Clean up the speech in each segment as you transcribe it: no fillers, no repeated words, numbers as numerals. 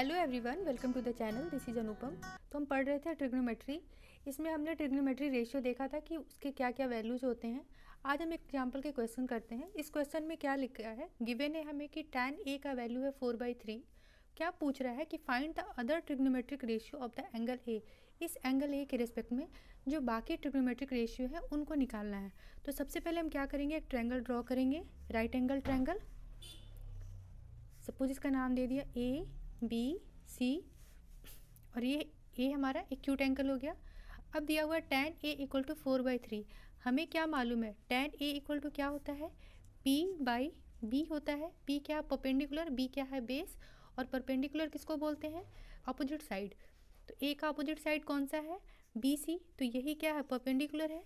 Hello everyone, welcome to the channel. This is Anupam. तो हम पढ़ रहे थे ट्रिग्नोमेट्री। इसमें हमने ट्रिग्नोमेट्री रेशियो देखा था कि उसके क्या क्या वैल्यूज़ होते हैं। आज हम एक एग्जांपल के क्वेश्चन करते हैं। इस क्वेश्चन में क्या लिखा है, गिवन है हमें कि tan a का वैल्यू है 4/3। क्या पूछ रहा है कि find the other trigonometric ratio of the angle a। इस एंगल a के रिस्पेक्ट में जो बाकी ट्रिग्नोमेट्रिक रेशियो है उनको निकालना है। तो सबसे पहले हम क्या करेंगे, एक ट्रायंगल ड्रॉ करेंगे, राइट एंगल ट्रायंगल। सपोज इसका नाम दे दिया ए बी सी, और ये ए हमारा एक्यूट एंगल हो गया। अब दिया हुआ tan a इक्वल टू 4/3। हमें क्या मालूम है, tan a इक्वल टू क्या होता है, p/b होता है। p क्या है, परपेंडिकुलर, b क्या है, बेस, और परपेंडिकुलर किसको बोलते हैं, अपोजिट साइड। तो a का अपोजिट साइड कौन सा है, BC। तो यही क्या है, परपेंडिकुलर है।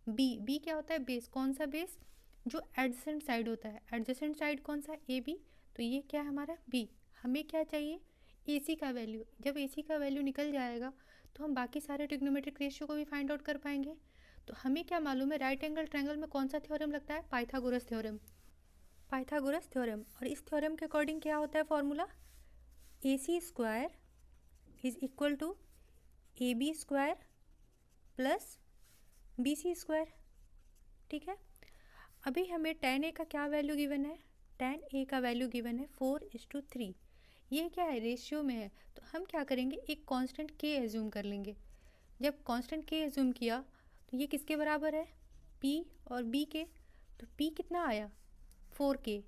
b क्या होता है, बेस। कौन सा बेस, जो एडजेसेंट साइड होता है। एडजेसेंट साइड कौन सा, AB। तो ये क्या है हमारा b। हमें क्या चाहिए, AC का वैल्यू। जब AC का वैल्यू निकल जाएगा तो हम बाकी सारे ट्रिग्नोमेट्रिक रेशियो को भी फाइंड आउट कर पाएंगे। तो हमें क्या मालूम है, राइट एंगल ट्रायंगल में कौन सा थ्योरम लगता है, पाइथागोरस थ्योरम। Pythagoras theorem. और इस थ्योरम के अकॉर्डिंग क्या होता है formula, AC square is equal to AB square plus BC square. ठीक है। अभी हमें tan a का क्या वैल्यू गिवन है, tan a का वैल्यू गिवन है 4:3। ये क्या है, रेशियो में है। तो हम क्या करेंगे, एक कांस्टेंट k एज्यूम कर लेंगे। जब कांस्टेंट k एज्यूम किया तो ये किसके बराबर है, p और b के। तो p कितना आया, 4k।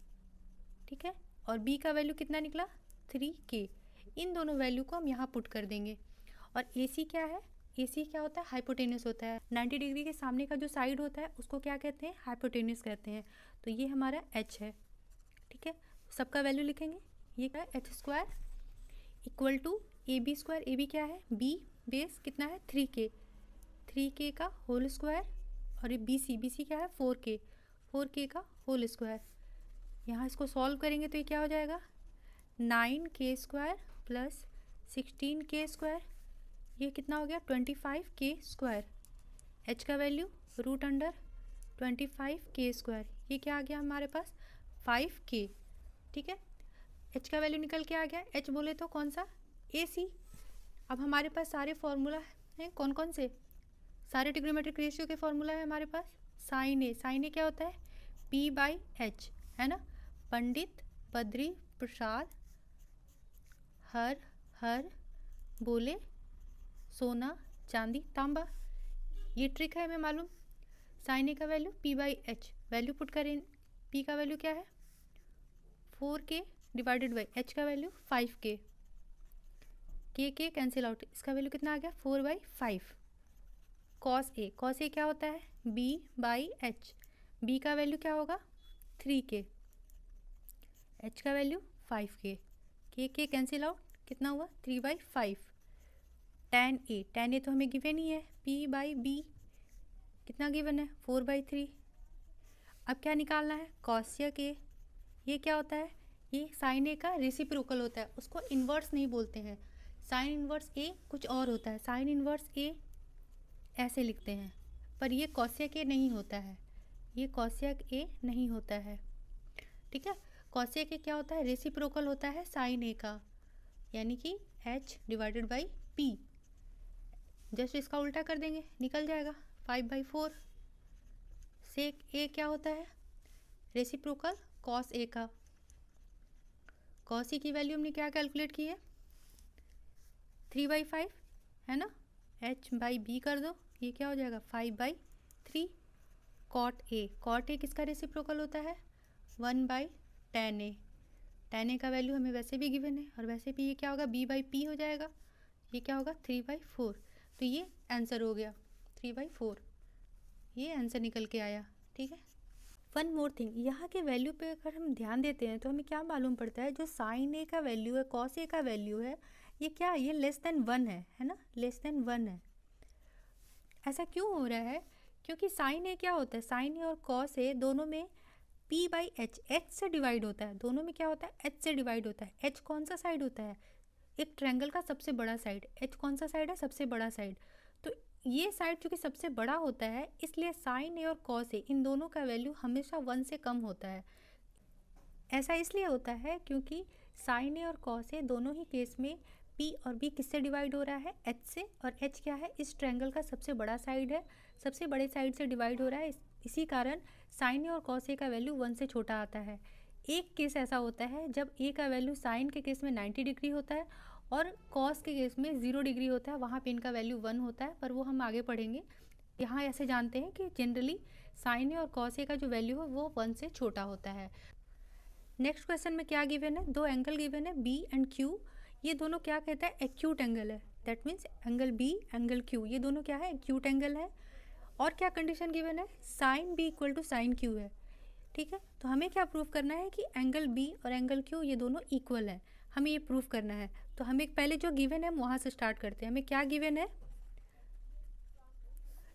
ठीक है। और b का वैल्यू कितना निकला, 3k। इन दोनों वैल्यू को हम यहाँ पुट कर देंगे। और AC क्या है, AC क्या होता है, हाइपोटेन्यूस होता है। 90 डिग्री के सामने का जो साइड होता है उसको क्या कहते हैं, हाइपोटेन्यूस कहते हैं। तो ये हमारा h है। ठीक है। सबका वैल्यू लिखेंगे। ये क्या है, h square equal to AB square. AB क्या है, B बेस कितना है, 3k का होल स्क्वायर। और ये BC क्या है, 4k का होल स्क्वायर। यहाँ इसको सॉल्व करेंगे तो ये क्या हो जाएगा, 9k square plus 16k square. ये कितना हो गया, 25k स्क्वायर। h का वैल्यू √25k स्क्वायर। ये क्या आ गया हमारे पास, 5k। ठीक है। h का वैल्यू निकल के आ गया। h बोले तो कौन सा, AC। अब हमारे पास सारे फॉर्मूला हैं, कौन कौन से, सारे ट्रिग्नोमेट्रिक रेशियो के फॉर्मूला है हमारे पास। साइन ए क्या होता है, P/H, है ना। पंडित, बद्री, प्रसाद, हर बोले, सोना, चांदी, तांबा। ये ट्रिक है हमें मालूम। साइन ए का वैल्यू P/H, वैल्यू पुट करें। P का वैल्यू क्या है, 4k डिवाइडेड बाई h का value 5k। k cancel out, इसका वैल्यू कितना आ गया, 4/5। कॉस ए क्या होता है, B/H। B का वैल्यू क्या होगा, 3k। h का value 5k। k cancel out, कितना हुआ, 3/5। tan a तो हमें गिवन ही है, P/B कितना गिवन है, 4/3। अब क्या निकालना है, कॉसियक a। ये क्या होता है, ये साइन ए का रेसिप्रोकल होता है, उसको इन्वर्स नहीं बोलते हैं। साइन इन्वर्स ए कुछ और होता है, साइन इन्वर्स ए ऐसे लिखते हैं, पर ये कॉसियक ए नहीं होता है, ये कॉसियक ए नहीं होता है। ठीक है। कॉसियक ए क्या होता है, रेसिप्रोकल होता है साइन ए का, यानी कि h/p। जस्ट इसका उल्टा कर देंगे, निकल जाएगा 5/4। सेक ए क्या होता है, रेसिप्रोकल कॉस ए का। कॉस ए की वैल्यू हमने क्या कैलकुलेट की है, 3/5, है ना। h/b कर दो, ये क्या हो जाएगा, 5/3। कॉट ए किसका रेसिप्रोकल होता है, 1/tan a। tan a का वैल्यू हमें वैसे भी गिवन है, और वैसे भी ये क्या होगा, b/p हो जाएगा। ये क्या होगा, 3/4। तो ये आंसर हो गया 3/4, ये आंसर निकल के आया। ठीक है। वन मोर थिंग, यहाँ के वैल्यू पे अगर हम ध्यान देते हैं तो हमें क्या मालूम पड़ता है, जो साइन ए का वैल्यू है, कॉस ए का वैल्यू है, ये क्या है, ये लेस देन 1 है ना, लेस देन 1 है। ऐसा क्यों हो रहा है, क्योंकि साइन ए क्या होता है, साइन ए और कॉस ए दोनों में P/H, h से डिवाइड होता है। दोनों में क्या होता है, h से डिवाइड होता है। h कौन सा साइड होता है, एक ट्रायंगल का सबसे बड़ा साइड। h कौन सा साइड है, सबसे बड़ा साइड। तो ये साइड चूँकि सबसे बड़ा होता है, इसलिए साइन ए और कॉस ए इन दोनों का वैल्यू हमेशा 1 से कम होता है। ऐसा इसलिए होता है क्योंकि साइन ए और कॉस ए दोनों ही केस में पी और बी किससे डिवाइड हो रहा है, एच से, और एच क्या है, इस ट्रायंगल का सबसे बड़ा साइड है, सबसे बड़े साइड से डिवाइड हो रहा है। इसी कारण साइन ए और कॉस ए का वैल्यू 1 से छोटा आता है। एक केस ऐसा होता है जब ए का वैल्यू साइन के केस में 90 डिग्री होता है और कॉस के केस में 0 डिग्री होता है, वहाँ पे इनका वैल्यू 1 होता है, पर वो हम आगे पढ़ेंगे। यहाँ ऐसे जानते हैं कि जनरली साइन ए और कॉस ए का जो वैल्यू है वो 1 से छोटा होता है। नेक्स्ट क्वेश्चन में क्या गिवन है, दो एंगल गिवन है बी एंड क्यू, ये दोनों क्या कहता है, एक्यूट एंगल है। That means angle B angle Q ये दोनों क्या है, एक्यूट एंगल है। और क्या कंडीशन गिवन है, sine B equal to sine Q है। ठीक है, तो हमें क्या प्रूव करना है कि एंगल बी और एंगल क्यू ये दोनों इक्वल हैं, हमें ये प्रूव करना है। तो हमें पहले जो गिवन है हम वहाँ से स्टार्ट करते हैं। हमें क्या गिवन है,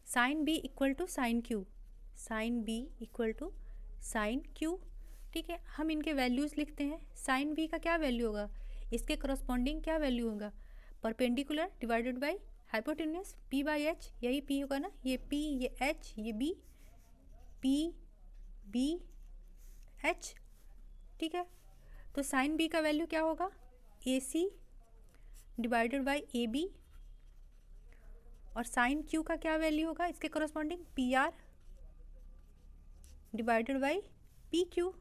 sine B equal to sine Q, sine B equal to sine Q. ठीक है, हम इनके वैल्यूज़ लिखते हैं। साइन बी का क्या वैल्यू होगा, इसके करस्पॉन्डिंग क्या वैल्यू होगा, perpendicular divided by hypotenuse P by H, यही पी होगा ना, ये पी ये एच ये बी, पी बी एच। ठीक है, तो साइन बी का वैल्यू क्या होगा, A C divided by A B, और साइन क्यू का क्या वैल्यू होगा, इसके corresponding P R divided by P Q.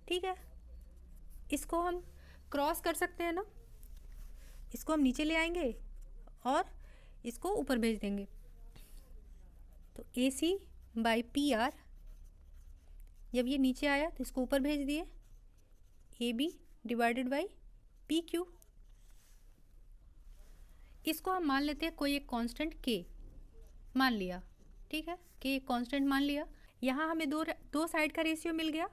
ठीक है, इसको हम क्रॉस कर सकते हैं ना, इसको हम नीचे ले आएंगे और इसको ऊपर भेज देंगे। तो A C by P R, जब ये नीचे आया तो इसको ऊपर भेज दिए, A B divided by P Q. इसको हम मान लेते हैं कोई एक कांस्टेंट के मान लिया। ठीक है, के एक कांस्टेंट मान लिया। यहाँ हमें दो साइड का रेशियो मिल गया,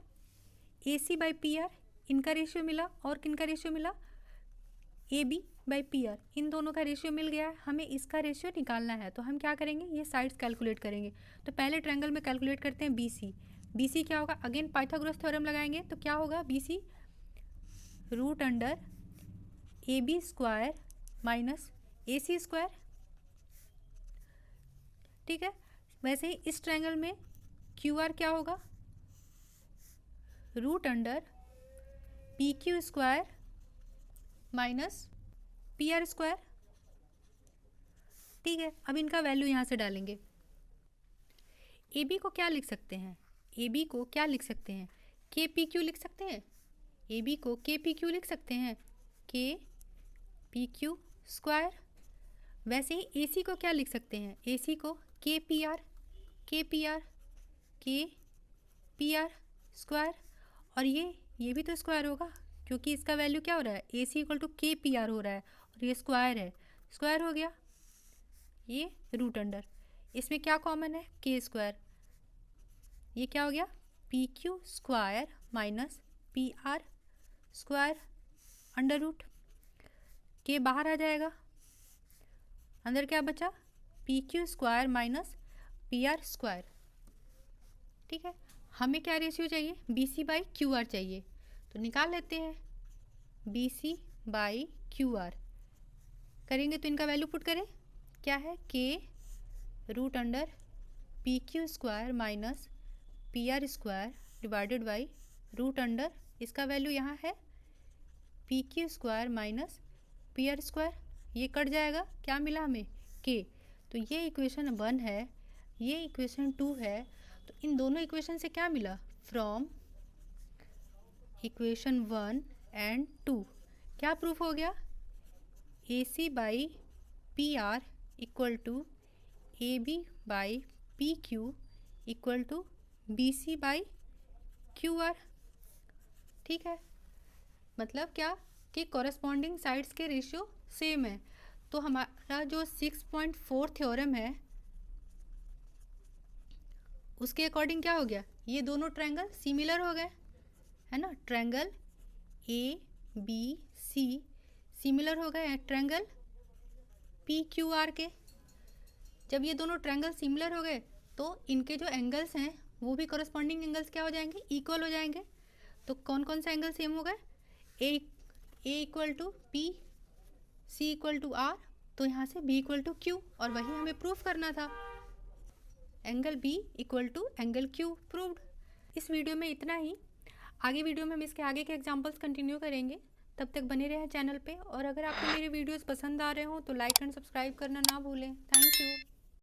A C by P R इनका रेशियो मिला, और किनका रेशियो मिला, A B by P R, इन दोनों का रेशियो मिल गया है। हमें इसका रेशियो निकालना है, तो हम क्या करेंगे, ये साइड्स कैलकुलेट करेंगे। तो पहले ट्रायंगल में कैलकुलेट करते हैं बी सी। बी सी क्या होगा, अगेन पाइथागोरस थ्योरम लगाएंगे, तो क्या होगा, B C root under A B square minus A C square. ठीक है, वैसे ही इस ट्रायंगल में क्यू आर क्या होगा, root under P Q square minus P R square. ठीक है, अब इनका वैल्यू यहाँ से डालेंगे। ए बी को क्या लिख सकते हैं, ए बी को क्या लिख सकते हैं, के पी क्यू लिख सकते हैं। ए बी को के पी क्यू लिख सकते हैं, के पी क्यू स्क्वायर। वैसे ही ए सी को क्या लिख सकते हैं, ए सी को के पी आर, के पी आर, के पी आर स्क्वायर। और ये भी तो स्क्वायर होगा, क्योंकि इसका वैल्यू क्या हो रहा है, ए सी इक्वल टू के पी आर हो रहा है, और ये स्क्वायर है, स्क्वायर हो गया। ये रूट अंडर, इसमें क्या कॉमन है, के स्क्वायर, ये क्या हो गया, P Q square minus P R square under root, के बाहर आ जाएगा, अंदर क्या बचा, P Q square minus P R square. ठीक है, हमें क्या रेशियो चाहिए, B C by Q R चाहिए, तो निकाल लेते हैं। B C by Q R करेंगे तो इनका वैल्यू पुट करें, क्या है, के root under P Q square minus P R square divided by root under, इसका वैल्यू यहाँ है P Q square minus P R square, ये कट जाएगा, क्या मिला हमें, के। तो ये इक्वेशन 1 है, ये इक्वेशन 2 है। तो इन दोनों इक्वेशन से क्या मिला, फ्रॉम इक्वेशन 1 एंड 2 क्या प्रूफ हो गया, A C by P R equal to A B by P Q equal to B C by Q R. ठीक है, मतलब क्या कि कॉरेस्पॉन्डिंग साइड्स के रेशियो सेम है। तो हमारा जो 6.4 थ्योरम है उसके अकॉर्डिंग क्या हो गया, ये दोनों ट्रायंगल सिमिलर हो गए, है ना। Triangle A B C similar हो गए हैं ट्रायंगल पी क्यू आर के। जब ये दोनों ट्रायंगल सिमिलर हो गए तो इनके जो एंगल्स हैं वो भी कॉरेस्पॉन्डिंग एंगल्स क्या हो जाएंगे, इक्वल हो जाएंगे। तो कौन कौन सा एंगल सेम हो गए, A equal to P, C equal to R, तो यहाँ से बी इक्वल टू क्यू, और वही हमें प्रूफ करना था, angle B equal to angle Q proved. इस वीडियो में इतना ही। आगे वीडियो में हम इसके आगे के एग्जाम्पल्स कंटिन्यू करेंगे। तब तक बने रहें चैनल पे, और अगर आपको मेरे वीडियोस पसंद आ रहे हो तो लाइक एंड सब्सक्राइब करना ना भूलें। Thank you.